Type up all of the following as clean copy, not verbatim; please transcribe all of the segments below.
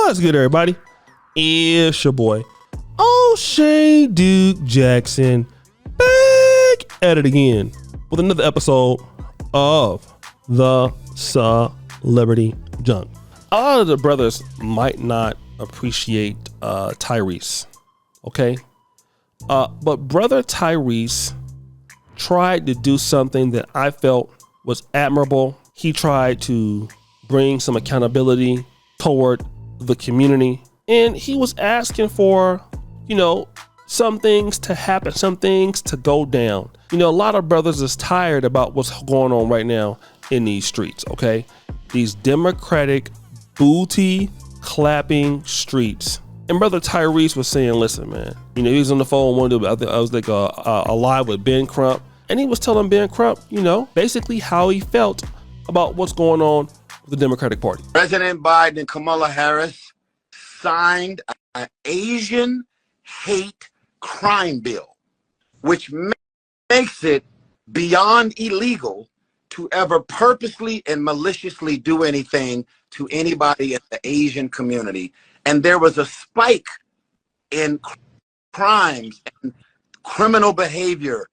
What's good, everybody? It's your boy, O'Shea Duke Jackson, back at it again with another episode of the Celebrity Junk. A lot of the brothers might not appreciate Tyrese, okay? But brother Tyrese tried to do something that I felt was admirable. He tried to bring some accountability toward the community, and he was asking for, some things to happen, some things to go down. A lot of brothers is tired about what's going on right now in these streets, okay? These Democratic booty clapping streets. And brother Tyrese was saying, listen, man, he was on the phone one day, I was like a live with Ben Crump, and he was telling Ben Crump, basically how he felt about what's going on with the Democratic Party. President Biden and Kamala Harris signed an Asian hate crime bill, which makes it beyond illegal to ever purposely and maliciously do anything to anybody in the Asian community. And there was a spike in crimes and criminal behavior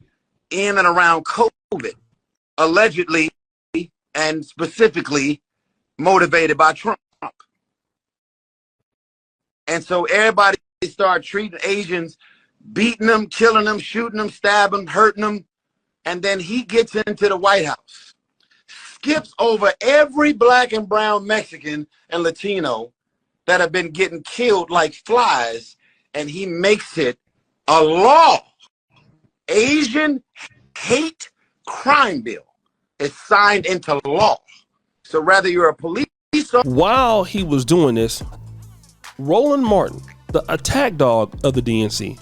in and around COVID, allegedly and specifically motivated by Trump. And so everybody started treating Asians, beating them, killing them, shooting them, stabbing them, hurting them. And then he gets into the White House, skips over every black and brown Mexican and Latino that have been getting killed like flies, and he makes it a law. Asian hate crime bill is signed into law. So whether you're a police officer. While he was doing this, Roland Martin, the attack dog of the DNC,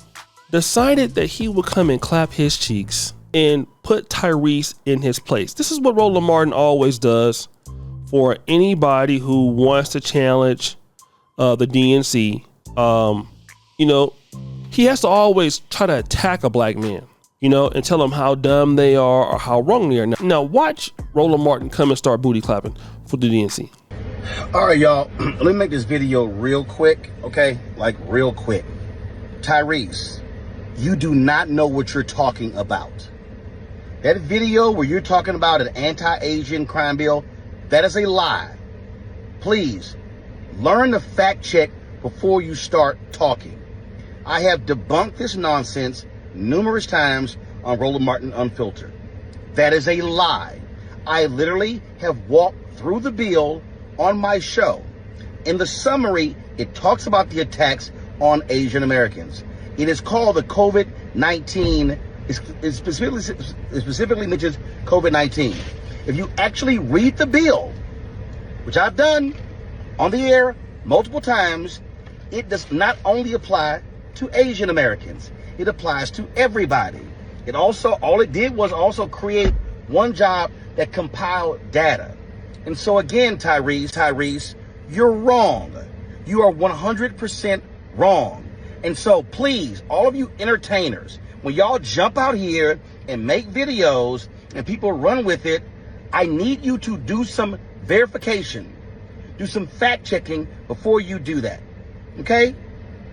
decided that he would come and clap his cheeks and put Tyrese in his place. This is what Roland Martin always does for anybody who wants to challenge the DNC. He has to always try to attack a black man, and tell them how dumb they are or how wrong they are. Now watch Roland Martin come and start booty clapping for the DNC. All right, y'all, let me make this video real quick, okay? Like real quick. Tyrese, you do not know what you're talking about. That video where you're talking about an anti-Asian crime bill, that is a lie. Please, learn to fact check before you start talking. I have debunked this nonsense numerous times on Roland Martin Unfiltered. That is a lie. I literally have walked through the bill on my show. In the summary, it talks about the attacks on Asian Americans. It is called the COVID-19. It specifically mentions COVID-19. If you actually read the bill, which I've done on the air multiple times, it does not only apply to Asian Americans. It applies to everybody. It also, all it did was also create one job that compiled data. And so again, Tyrese, you're wrong. You are 100% wrong. And so please, all of you entertainers, when y'all jump out here and make videos and people run with it, I need you to do some verification, do some fact checking before you do that. Okay?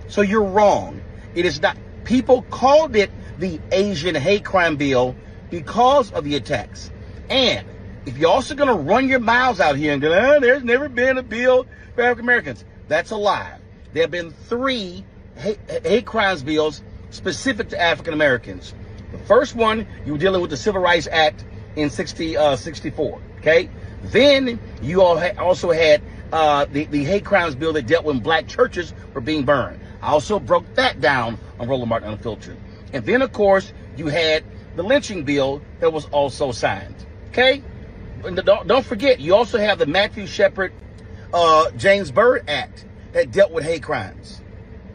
So you're wrong. It is not. People called it the Asian hate crime bill because of the attacks. And if you're also going to run your mouths out here and go, there's never been a bill for African Americans, that's a lie. There have been 3 hate crimes bills specific to African Americans. The first one, you were dealing with the Civil Rights Act in 64. Okay. Then you all also had the hate crimes bill that dealt when black churches were being burned. I also broke that down on Roland Martin Unfiltered. And then, of course, you had the lynching bill that was also signed. Okay? And don't forget, you also have the Matthew Shepard, James Byrd Act that dealt with hate crimes.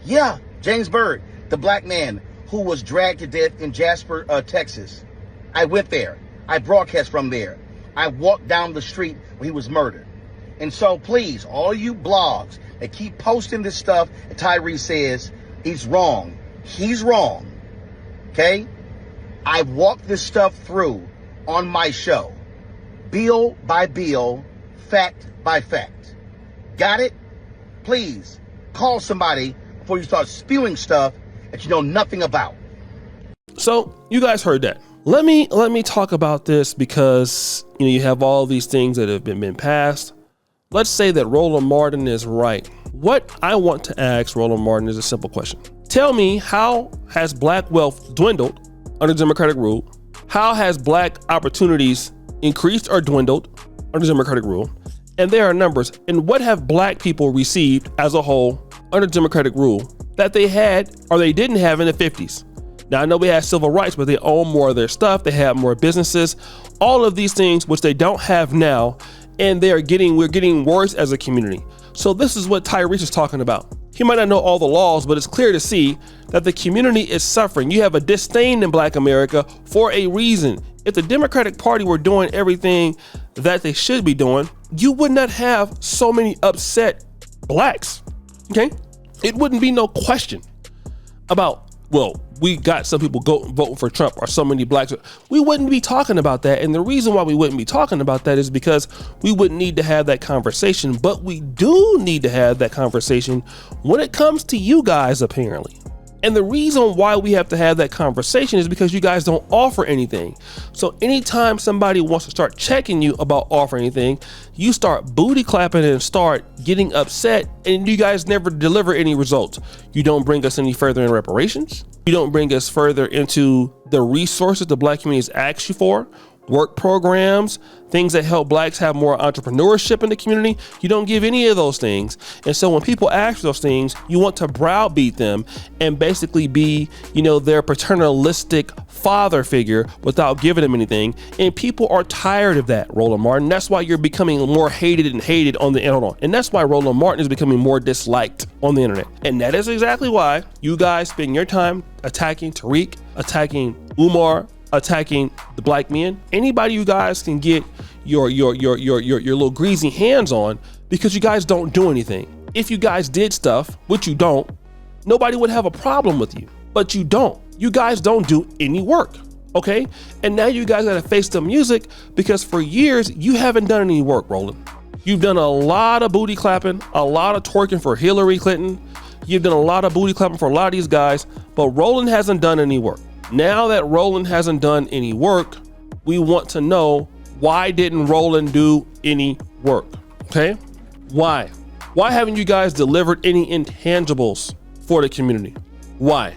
Yeah, James Byrd, the black man who was dragged to death in Jasper, Texas. I went there. I broadcast from there. I walked down the street where he was murdered. And so please, all you blogs that keep posting this stuff, and Tyrese says he's wrong. He's wrong. Okay? I've walked this stuff through on my show. Bill by bill, fact by fact. Got it? please call somebody before you start spewing stuff that you know nothing about. So you guys heard that. Let me talk about this because you have all these things that have been passed. Let's say that Roland Martin is right. What I want to ask Roland Martin is a simple question. Tell me, how has black wealth dwindled under Democratic rule? How has black opportunities increased or dwindled under Democratic rule? And there are numbers. And what have black people received as a whole under Democratic rule that they had or they didn't have in the 50s? Now, I know we had civil rights, but they own more of their stuff. They have more businesses, all of these things, which they don't have now. And we're getting worse as a community. So this is what Tyrese is talking about. He might not know all the laws, but it's clear to see that the community is suffering. You have a disdain in Black America for a reason. If the Democratic Party were doing everything that they should be doing, you would not have so many upset blacks. Okay? It wouldn't be no question about, well, we got some people voting for Trump or so many blacks. We wouldn't be talking about that. And the reason why we wouldn't be talking about that is because we wouldn't need to have that conversation. But we do need to have that conversation when it comes to you guys, apparently. And the reason why we have to have that conversation is because you guys don't offer anything. So anytime somebody wants to start checking you about offering anything, you start booty clapping and start getting upset, and you guys never deliver any results. You don't bring us any further in reparations. You don't bring us further into the resources the black community has asked you for, work programs, things that help blacks have more entrepreneurship in the community. You don't give any of those things. And so when people ask for those things, you want to browbeat them and basically be, their paternalistic father figure without giving them anything. And people are tired of that, Roland Martin. That's why you're becoming more hated on the internet. And that's why Roland Martin is becoming more disliked on the internet. And that is exactly why you guys spend your time attacking Tariq, attacking Umar, attacking the black men. Anybody you guys can get your little greasy hands on, because you guys don't do anything. If you guys did stuff, which you don't, nobody would have a problem with you. But you don't. You guys don't do any work. Okay? And now you guys gotta face the music, because for years you haven't done any work, Roland. You've done a lot of booty clapping, a lot of twerking for Hillary Clinton. You've done a lot of booty clapping for a lot of these guys, but Roland hasn't done any work. Now that Roland hasn't done any work, we want to know, why didn't Roland do any work? Okay? Why? Why haven't you guys delivered any intangibles for the community? Why?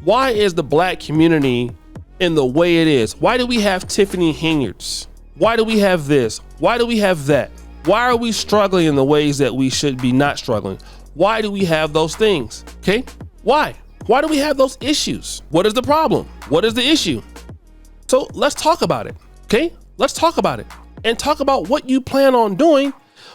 Why is the black community in the way it is? Why do we have Tiffany Henyards? Why do we have this? Why do we have that? Why are we struggling in the ways that we should be not struggling? Why do we have those things? Okay? Why? Why do we have those issues? What is the problem? What is the issue? So let's talk about it, okay? Let's talk about it and talk about what you plan on doing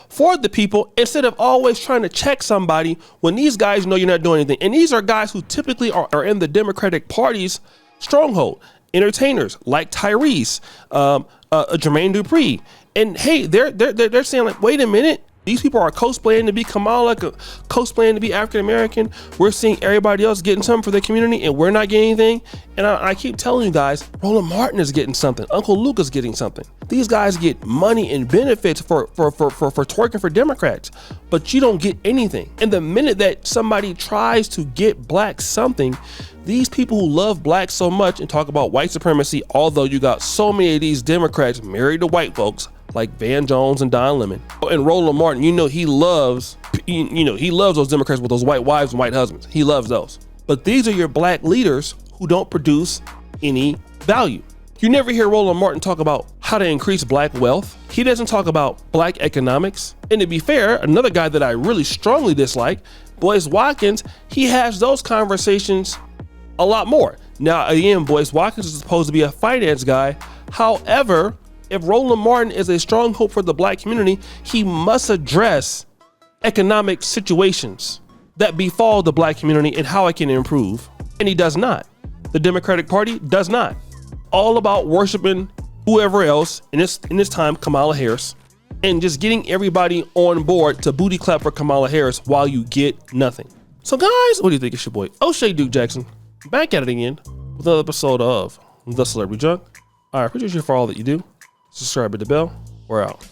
for the people, instead of always trying to check somebody when these guys know you're not doing anything. And these are guys who typically are in the Democratic Party's stronghold. Entertainers like Tyrese, Jermaine Dupri. And hey, they're saying like, wait a minute. These people are cosplaying to be Kamala, cosplaying to be African American. We're seeing everybody else getting something for their community, and we're not getting anything. And I keep telling you guys, Roland Martin is getting something. Uncle Luke is getting something. These guys get money and benefits for twerking for Democrats, but you don't get anything. And the minute that somebody tries to get blacks something, these people who love blacks so much and talk about white supremacy, although you got so many of these Democrats married to white folks, like Van Jones and Don Lemon. And Roland Martin, he loves those Democrats with those white wives and white husbands. He loves those. But these are your black leaders who don't produce any value. You never hear Roland Martin talk about how to increase black wealth. He doesn't talk about black economics. And to be fair, another guy that I really strongly dislike, Boyce Watkins, he has those conversations a lot more. Now, again, Boyce Watkins is supposed to be a finance guy. However, if Roland Martin is a strong hope for the black community, he must address economic situations that befall the black community and how it can improve. And he does not. The Democratic Party does not. All about worshiping whoever else, in this time, Kamala Harris, and just getting everybody on board to booty clap for Kamala Harris while you get nothing. So guys, what do you think? It's your boy, O'Shea Duke Jackson, back at it again with another episode of The Celebrity Junk. I appreciate you for all that you do. Subscribe to the bell. We're out.